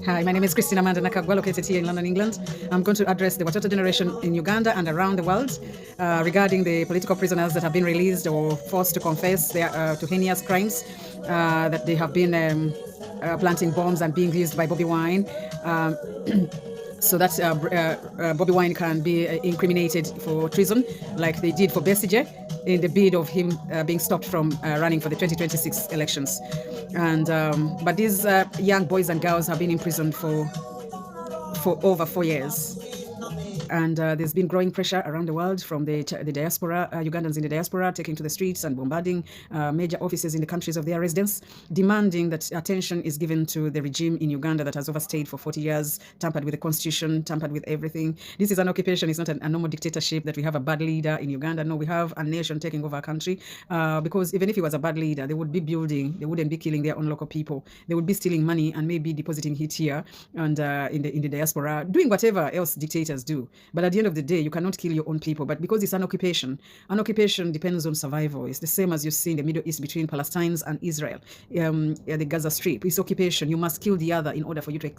Hi, my name is Christina Mandanakagwa, located here in London, England. I'm going to address the Watoto generation in Uganda and around the world regarding the political prisoners that have been released or forced to confess their to heinous crimes that they have been planting bombs and being used by Bobby Wine. So that Bobby Wine can be incriminated for treason, like they did for Besigye, in the bid of him being stopped from running for the 2026 elections. And but these young boys and girls have been imprisoned for over 4 years. And there's been growing pressure around the world from the diaspora, Ugandans in the diaspora, taking to the streets and bombarding major offices in the countries of their residence, demanding that attention is given to the regime in Uganda that has overstayed for 40 years, tampered with the constitution, tampered with everything. This is an occupation. It's not a normal dictatorship that we have a bad leader in Uganda. No, we have a nation taking over a country because even if he was a bad leader, they would be building, they wouldn't be killing their own local people. They would be stealing money and maybe depositing it here and in the diaspora, doing whatever else dictators do. But at the end of the day, you cannot kill your own people. But because it's an occupation depends on survival. It's the same as you see in the Middle East between Palestinians and Israel, the Gaza Strip. It's occupation. You must kill the other in order for you to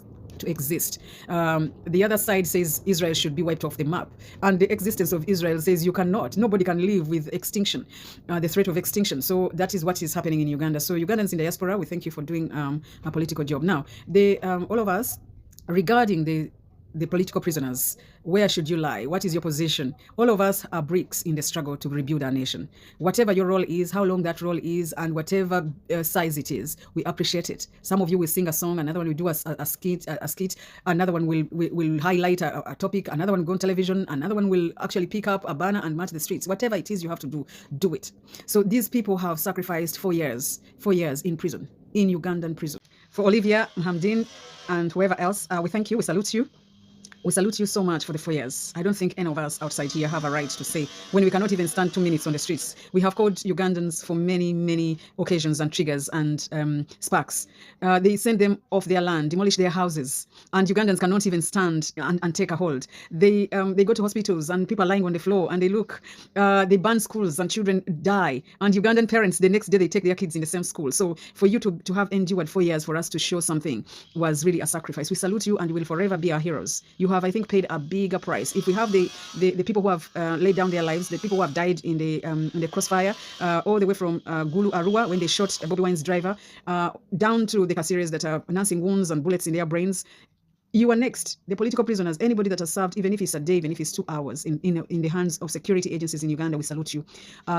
exist. The other side says Israel should be wiped off the map. And the existence of Israel says you cannot. Nobody can live with extinction, the threat of extinction. So that is what is happening in Uganda. So Ugandans in diaspora, we thank you for doing a political job. Now, all of us, regarding the political prisoners, where should you lie? What is your position? All of us are bricks in the struggle to rebuild our nation. Whatever your role is, how long that role is, and whatever size it is, we appreciate it. Some of you will sing a song, another one will do a skit, another one will highlight a topic, another one will go on television, another one will actually pick up a banner and march the streets. Whatever it is you have to do, do it. So these people have sacrificed 4 years in prison, in Ugandan prison. For Olivia, Mhamdin, and whoever else, we thank you, we salute you. We salute you so much for the 4 years. I don't think any of us outside here have a right to say when we cannot even stand 2 minutes on the streets. We have called Ugandans for many, many occasions and triggers and sparks. They send them off their land, demolish their houses, and Ugandans cannot even stand and take a hold. They go to hospitals and people are lying on the floor and they look. They burn schools and children die. And Ugandan parents, the next day they take their kids in the same school. So for you to have endured 4 years for us to show something was really a sacrifice. We salute you and you will forever be our heroes. You have, I think, paid a bigger price. If we have the people who have laid down their lives, the people who have died in the crossfire, all the way from Gulu Arua when they shot Bobby Wine's driver, down to the Kasiris that are nursing wounds and bullets in their brains. You are next. The political prisoners, anybody that has served, even if it's a day, even if it's 2 hours in the hands of security agencies in Uganda, we salute you.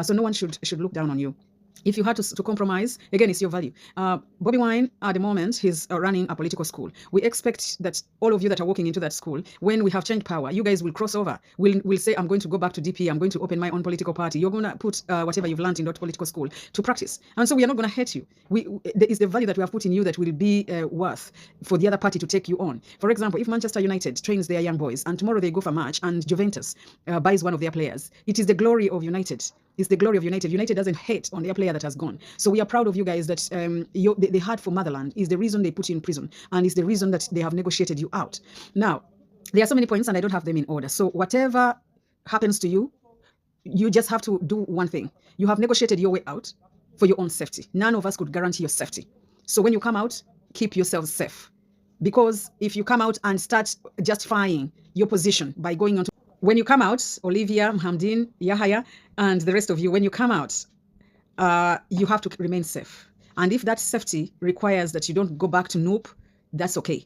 So no one should look down on you. If you had to compromise, again, it's your value. Bobby Wine, at the moment, he's running a political school. We expect that all of you that are walking into that school, when we have changed power, you guys will cross over. We'll say, I'm going to go back to DP. I'm going to open my own political party. You're going to put whatever you've learned in that political school to practice. And so we are not going to hate you. There is the value that we have put in you that will be worth for the other party to take you on. For example, if Manchester United trains their young boys and tomorrow they go for a match and Juventus buys one of their players, it is the glory of United. It's the glory of United. United doesn't hate on their player that has gone. So we are proud of you guys that the heart for motherland is the reason they put you in prison and is the reason that they have negotiated you out. Now, there are so many points and I don't have them in order. So whatever happens to you, you just have to do one thing. You have negotiated your way out for your own safety. None of us could guarantee your safety. So when you come out, keep yourself safe. Because if you come out and start justifying your position by going on to when you come out, Olivia, Mhamdin, Yahaya, and the rest of you, when you come out, you have to remain safe. And if that safety requires that you don't go back to Noop, that's okay.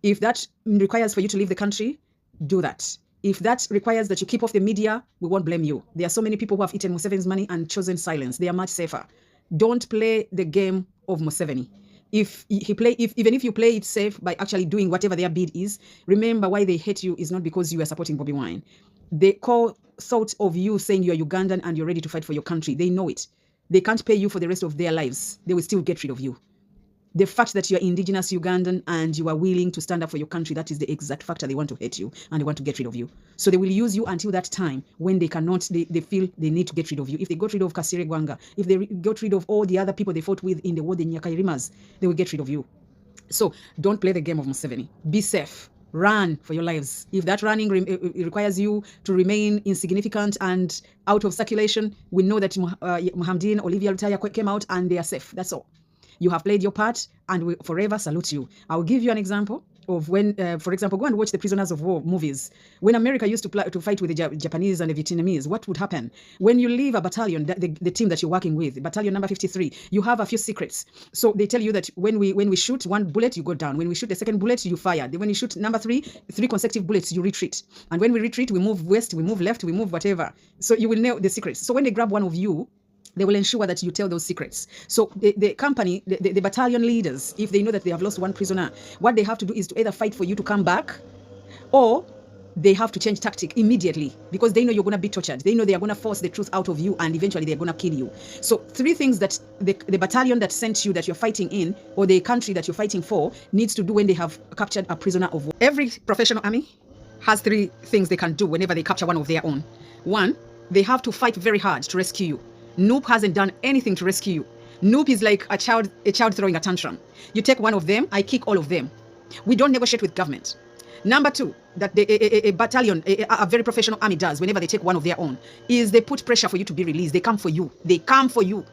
If that requires for you to leave the country, do that. If that requires that you keep off the media, we won't blame you. There are so many people who have eaten Museveni's money and chosen silence. They are much safer. Don't play the game of Museveni. Even if you play it safe by actually doing whatever their bid is, remember why they hate you is not because you are supporting Bobby Wine. They thought of you saying you're Ugandan and you're ready to fight for your country. They know it. They can't pay you for the rest of their lives. They will still get rid of you. The fact that you're indigenous Ugandan and you are willing to stand up for your country, that is the exact factor they want to hate you and they want to get rid of you. So they will use you until that time when they cannot, they feel they need to get rid of you. If they got rid of Kasire Gwanga, if they got rid of all the other people they fought with in the war, the Nyakairimas, they will get rid of you. So don't play the game of Museveni. Be safe. Run for your lives. If that running requires you to remain insignificant and out of circulation, we know that Mhamdin, Olivia Lutaya came out and they are safe. That's all. You have played your part, and we forever salute you. I'll give you an example of when, for example, go and watch the Prisoners of War movies. When America used to fight with the Japanese and the Vietnamese, what would happen? When you leave a battalion, the team that you're working with, battalion number 53, you have a few secrets. So they tell you that when we shoot one bullet, you go down. When we shoot the second bullet, you fire. When you shoot number three consecutive bullets, you retreat. And when we retreat, we move west, we move left, we move whatever. So you will know the secrets. So when they grab one of you, they will ensure that you tell those secrets. So the company, the battalion leaders, if they know that they have lost one prisoner, what they have to do is to either fight for you to come back, or they have to change tactic immediately, because they know you're going to be tortured. They know they are going to force the truth out of you, and eventually they're going to kill you. So 3 things that the battalion that sent you, that you're fighting in, or the country that you're fighting for, needs to do when they have captured a prisoner of war. Every professional army has 3 things they can do whenever they capture one of their own. 1, they have to fight very hard to rescue you. Noop hasn't done anything to rescue you. Noop is like a child throwing a tantrum. You take one of them, I kick all of them. We don't negotiate with government. Number 2, that a battalion, a very professional army does whenever they take one of their own, is they put pressure for you to be released. They come for you. They come for you.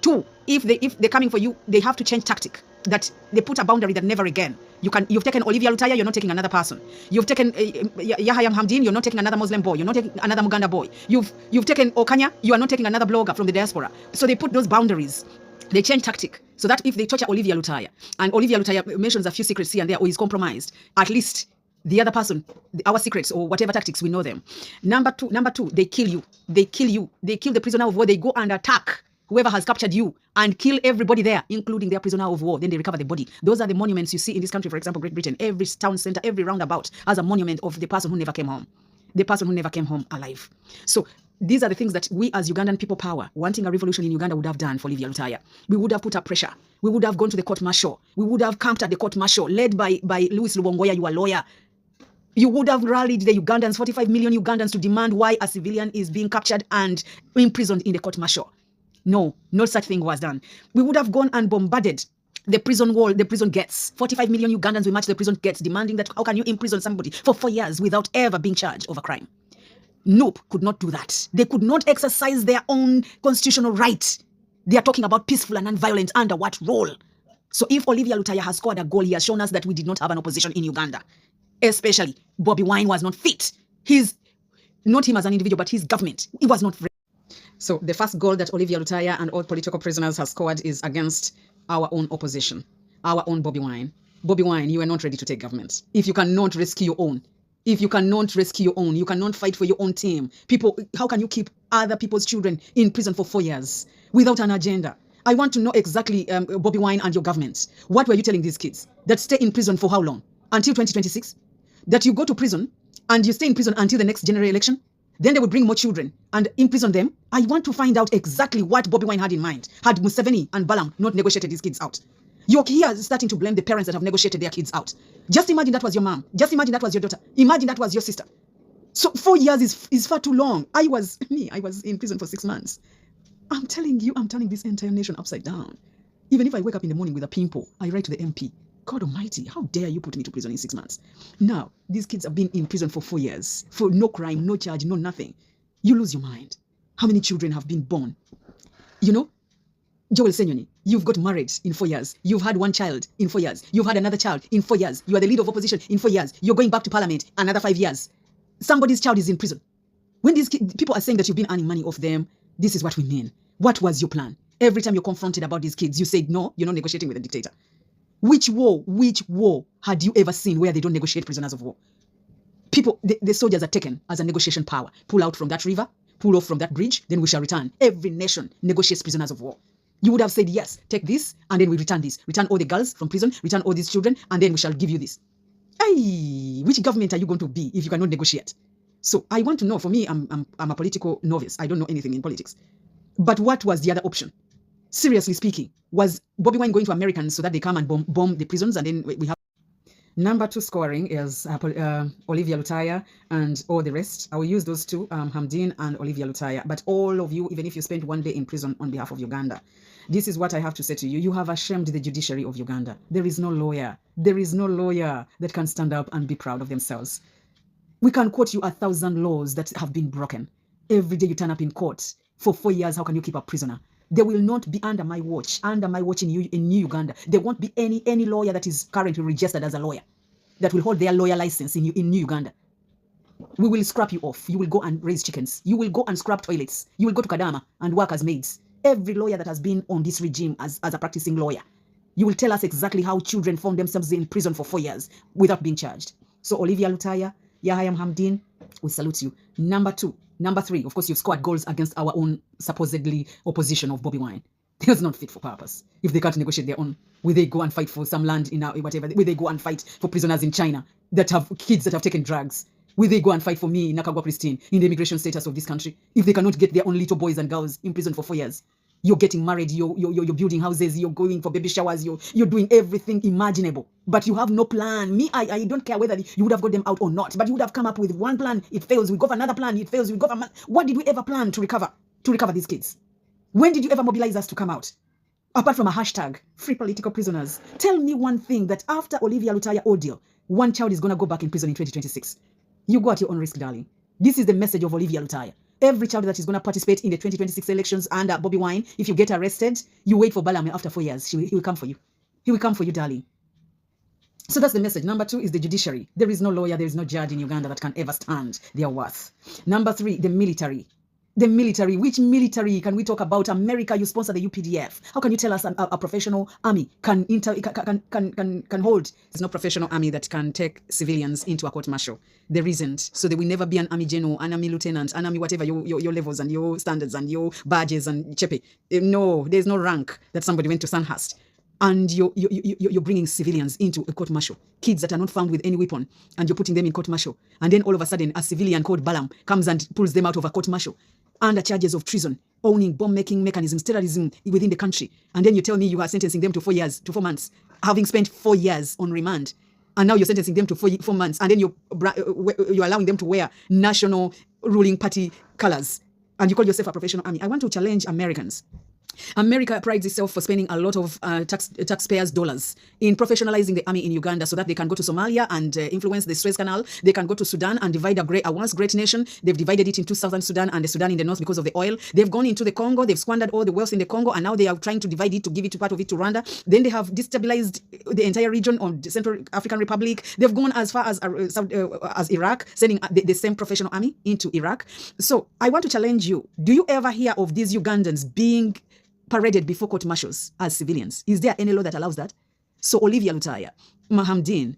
2, if they're coming for you, they have to change tactic. That they put a boundary that never again. You've taken Olivia Lutaya, you're not taking another person. You've taken Yahya Hamdin, you're not taking another Muslim boy. You're not taking another Muganda boy. You've taken Okanya, you are not taking another blogger from the diaspora. So they put those boundaries. They change tactic so that if they torture Olivia Lutaya, and Olivia Lutaya mentions a few secrets here and there, or is compromised, at least the other person, our secrets or whatever tactics, we know them. Number two, they kill you. They kill you. They kill the prisoner of war. They go and attack whoever has captured you and kill everybody there, including their prisoner of war. Then they recover the body. Those are the monuments you see in this country. For example, Great Britain, every town center, every roundabout has a monument of the person who never came home. The person who never came home alive. So these are the things that we as Ugandan people power, wanting a revolution in Uganda, would have done for Olivia Lutaya. We would have put up pressure. We would have gone to the court martial. We would have camped at the court martial, led by Louis Lubongoya, you are a lawyer. You would have rallied the Ugandans, 45 million Ugandans, to demand why a civilian is being captured and imprisoned in the court martial. No such thing was done. We would have gone and bombarded the prison wall, the prison gates. 45 million Ugandans will march the prison gates, demanding that how can you imprison somebody for 4 years without ever being charged of a crime? Nope, could not do that. They could not exercise their own constitutional right. They are talking about peaceful and non-violent under what role? So if Olivia Lutaya has scored a goal, he has shown us that we did not have an opposition in Uganda. Especially, Bobby Wine was not fit. Not him as an individual, but his government. It was not ready. So the first goal that Olivia Lutaya and all political prisoners have scored is against our own opposition, our own Bobby Wine. Bobby Wine, you are not ready to take government. If you cannot rescue your own, you cannot fight for your own team. People, how can you keep other people's children in prison for 4 years without an agenda? I want to know exactly, Bobby Wine and your government. What were you telling these kids? That stay in prison for how long? Until 2026? That you go to prison and you stay in prison until the next general election? Then they would bring more children and imprison them. I want to find out exactly what Bobby Wine had in mind. Had Museveni and Balam not negotiated these kids out? You're here starting to blame the parents that have negotiated their kids out. Just imagine that was your mom. Just imagine that was your daughter. Imagine that was your sister. So 4 years is far too long. I was in prison for 6 months. I'm telling you, I'm turning this entire nation upside down. Even if I wake up in the morning with a pimple, I write to the MP, God Almighty, how dare you put me to prison in 6 months? Now, these kids have been in prison for 4 years, for no crime, no charge, no nothing. You lose your mind. How many children have been born? You know, Joel Senyoni, you've got married in 4 years. You've had 1 child in 4 years. You've had another child in 4 years. You are the leader of opposition in 4 years. You're going back to parliament another 5 years. Somebody's child is in prison. When these people are saying that you've been earning money off them, this is what we mean. What was your plan? Every time you're confronted about these kids, you said, no, you're not negotiating with a dictator. Which war had you ever seen where they don't negotiate prisoners of war? People, the soldiers are taken as a negotiation power. Pull out from that river, pull off from that bridge, then we shall return. Every nation negotiates prisoners of war. You would have said, yes, take this, and then we return this. Return all the girls from prison, return all these children, and then we shall give you this. Hey, which government are you going to be if you cannot negotiate? So I want to know. For me, I'm a political novice. I don't know anything in politics. But what was the other option? Seriously speaking, was Bobby Wine going to Americans so that they come and bomb the prisons, and then we have... Number 2 scoring is Olivia Lutaya and all the rest. I will use those two, Hamdin and Olivia Lutaya. But all of you, even if you spent 1 day in prison on behalf of Uganda, this is what I have to say to you. You have ashamed the judiciary of Uganda. There is no lawyer. There is no lawyer that can stand up and be proud of themselves. We can quote you 1,000 laws that have been broken. Every day you turn up in court. For 4 years, how can you keep a prisoner? They will not be under my watch in New Uganda. There won't be any lawyer that is currently registered as a lawyer that will hold their lawyer license in New Uganda. We will scrap you off. You will go and raise chickens. You will go and scrap toilets. You will go to Kadama and work as maids. Every lawyer that has been on this regime as a practicing lawyer, you will tell us exactly how children found themselves in prison for 4 years without being charged. So Olivia Lutaya, Yahya Hamdin, we salute you. Number 3, of course, you've scored goals against our own supposedly opposition of Bobby Wine. They are not fit for purpose. If they can't negotiate their own, will they go and fight for some land in whatever? Will they go and fight for prisoners in China that have kids that have taken drugs? Will they go and fight for me, Nakagwa Christine, in the immigration status of this country? If they cannot get their own little boys and girls in prison for 4 years, you're getting married, you're building houses, you're going for baby showers, you're doing everything imaginable, but you have no plan. I don't care whether you would have got them out or not, but you would have come up with one plan. It fails, we go for another plan. It fails, we go for what did we ever plan to recover these kids? When did you ever mobilize us to come out? Apart from a hashtag, free political prisoners. Tell me one thing that after Olivia Lutaya ordeal, one child is going to go back in prison in 2026. You go at your own risk, darling. This is the message of Olivia Lutaya. Every child that is going to participate in the 2026 elections under Bobby Wine, if you get arrested, you wait for Balaam after 4 years. He will come for you. He will come for you, darling. So that's the message. Number 2 is the judiciary. There is no lawyer, there is no judge in Uganda that can ever stand their worth. Number 3, the military. The military. Which military can we talk about? America, you sponsor the UPDF. How can you tell us a professional army can hold? There's no professional army that can take civilians into a court martial. There isn't. So there will never be an army general, an army lieutenant, an army whatever your levels and your standards and your badges and chepe. No, there's no rank that somebody went to Sandhurst. And you're bringing civilians into a court martial, kids that are not found with any weapon, and you're putting them in court martial. And then all of a sudden, a civilian called Balaam comes and pulls them out of a court martial under charges of treason, owning bomb-making mechanisms, terrorism within the country. And then you tell me you are sentencing them to 4 years, to 4 months, having spent 4 years on remand. And now you're sentencing them to 4 months, and then you're allowing them to wear national ruling party colors. And you call yourself a professional army. I want to challenge Americans. America prides itself for spending a lot of taxpayers' dollars in professionalizing the army in Uganda so that they can go to Somalia and influence the Suez Canal. They can go to Sudan and divide a once great nation. They've divided it into Southern Sudan and the Sudan in the north because of the oil. They've gone into the Congo. They've squandered all the wealth in the Congo, and now they are trying to divide it to give it to part of it to Rwanda. Then they have destabilized the entire region of the Central African Republic. They've gone as far as Iraq, sending the same professional army into Iraq. So I want to challenge you. Do you ever hear of these Ugandans being paraded before court martials as civilians? Is there any law that allows that? So Olivia Lutaya, Mahamdin,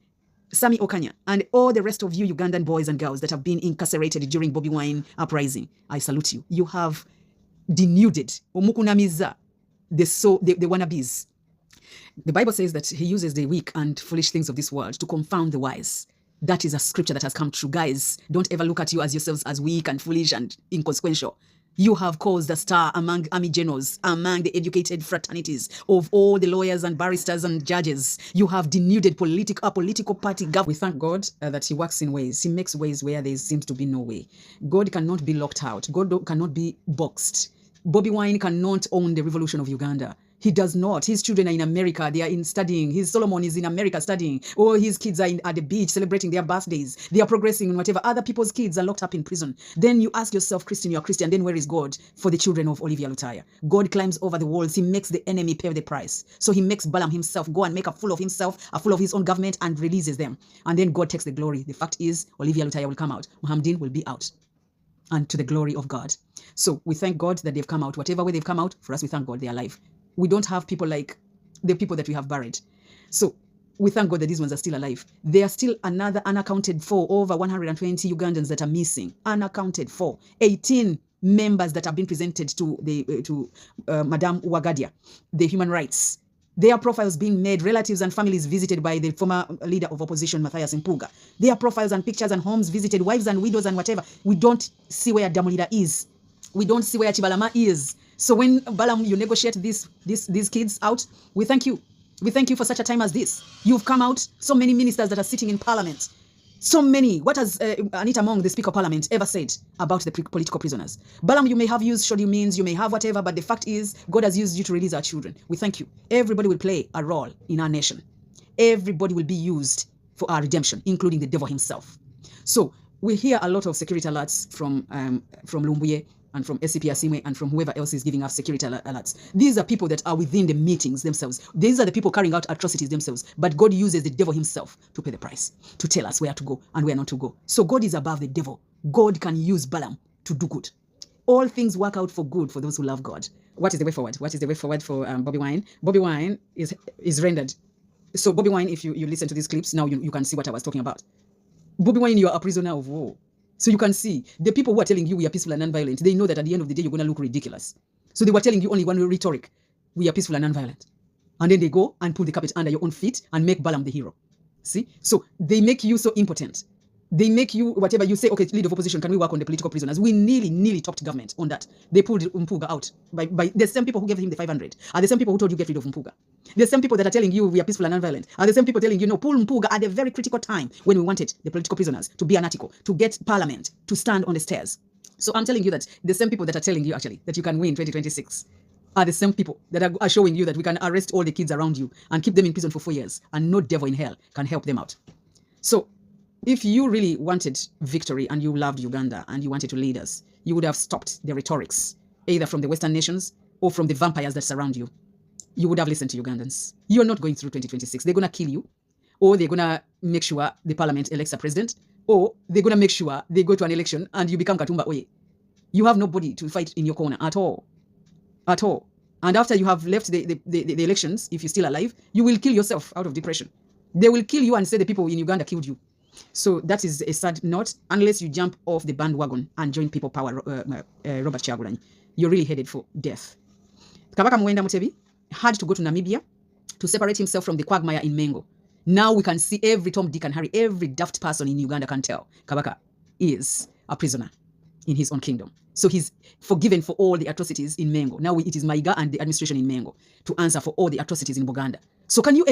Sami Okanya, and all the rest of you Ugandan boys and girls that have been incarcerated during Bobby Wine uprising, I salute you. You have denuded, omukunamiza, the wannabes. The Bible says that he uses the weak and foolish things of this world to confound the wise. That is a scripture that has come true. Guys, don't ever look at you as yourselves as weak and foolish and inconsequential. You have caused a star among army generals, among the educated fraternities of all the lawyers and barristers and judges. You have denuded a political party government. We thank God that he works in ways. He makes ways where there seems to be no way. God cannot be locked out. God cannot be boxed. Bobby Wine cannot own the revolution of Uganda. He does not. His children are in America. They are studying. His Solomon is in America studying. All his kids are at the beach celebrating their birthdays. They are progressing in whatever. Other people's kids are locked up in prison. Then you ask yourself, Christian, you're Christian. Then where is God for the children of Olivia Lutaya? God climbs over the walls. He makes the enemy pay the price. So he makes Balaam himself go and make a fool of himself, a fool of his own government, and releases them. And then God takes the glory. The fact is, Olivia Lutaya will come out. Mohamedin will be out. And to the glory of God. So we thank God that they've come out. Whatever way they've come out, for us, we thank God they're alive. We don't have people like the people that we have buried. So we thank God that these ones are still alive. There are still another unaccounted for, over 120 Ugandans that are missing. Unaccounted for. 18 members that have been presented to Madame Wagadia, the human rights. Their profiles being made, relatives and families visited by the former leader of opposition, Matthias Mpuga. Their profiles and pictures and homes visited, wives and widows and whatever. We don't see where Damulida is. We don't see where Chibalama is. So when Balaam, you negotiate these kids out, we thank you. We thank you for such a time as this. You've come out, so many ministers that are sitting in parliament. So many. What has Anita Mong, the Speaker of Parliament, ever said about the political prisoners? Balaam, you may have used shoddy means, you may have whatever, but the fact is, God has used you to release our children. We thank you. Everybody will play a role in our nation. Everybody will be used for our redemption, including the devil himself. So we hear a lot of security alerts from Lumbuye. and from SCP Asimwe and from whoever else is giving us security alerts. These are people that are within the meetings themselves. These are the people carrying out atrocities themselves. But God uses the devil himself to pay the price, to tell us where to go and where not to go. So God is above the devil. God can use Balaam to do good. All things work out for good for those who love God. What is the way forward? What is the way forward for Bobby Wine? Bobby Wine is rendered. So Bobby Wine, if you listen to these clips, now you can see what I was talking about. Bobby Wine, you are a prisoner of war. So you can see the people who are telling you we are peaceful and non-violent, they know that at the end of the day, you're going to look ridiculous. So they were telling you only one rhetoric. We are peaceful and non-violent. And then they go and pull the carpet under your own feet and make Balaam the hero. See? So they make you so impotent. They make you, whatever you say, okay, leader of opposition, can we work on the political prisoners? We nearly topped government on that. They pulled Mpuga out by the same people who gave him the 500 are the same people who told you get rid of Mpuga. The same people that are telling you we are peaceful and non-violent are the same people telling you, no, pull Mpuga at a very critical time when we wanted the political prisoners to be an article, to get parliament, to stand on the stairs. So I'm telling you that the same people that are telling you actually that you can win 2026 are the same people that are showing you that we can arrest all the kids around you and keep them in prison for 4 years and no devil in hell can help them out. So if you really wanted victory and you loved Uganda and you wanted to lead us, you would have stopped the rhetorics, either from the Western nations or from the vampires that surround you. You would have listened to Ugandans. You're not going through 2026. They're going to kill you, or they're going to make sure the parliament elects a president, or they're going to make sure they go to an election and you become Katumba Oye. You have nobody to fight in your corner at all. At all. And after you have left the elections, if you're still alive, you will kill yourself out of depression. They will kill you and say the people in Uganda killed you. So that is a sad note, unless you jump off the bandwagon and join People Power, Robert Kyagulanyi. You're really headed for death. Kabaka Muwenda Mutebi had to go to Namibia to separate himself from the quagmire in Mengo. Now we can see every Tom, Dick and Harry, every daft person in Uganda can tell Kabaka is a prisoner in his own kingdom. So he's forgiven for all the atrocities in Mengo. Now it is Maiga and the administration in Mengo to answer for all the atrocities in Buganda. So can you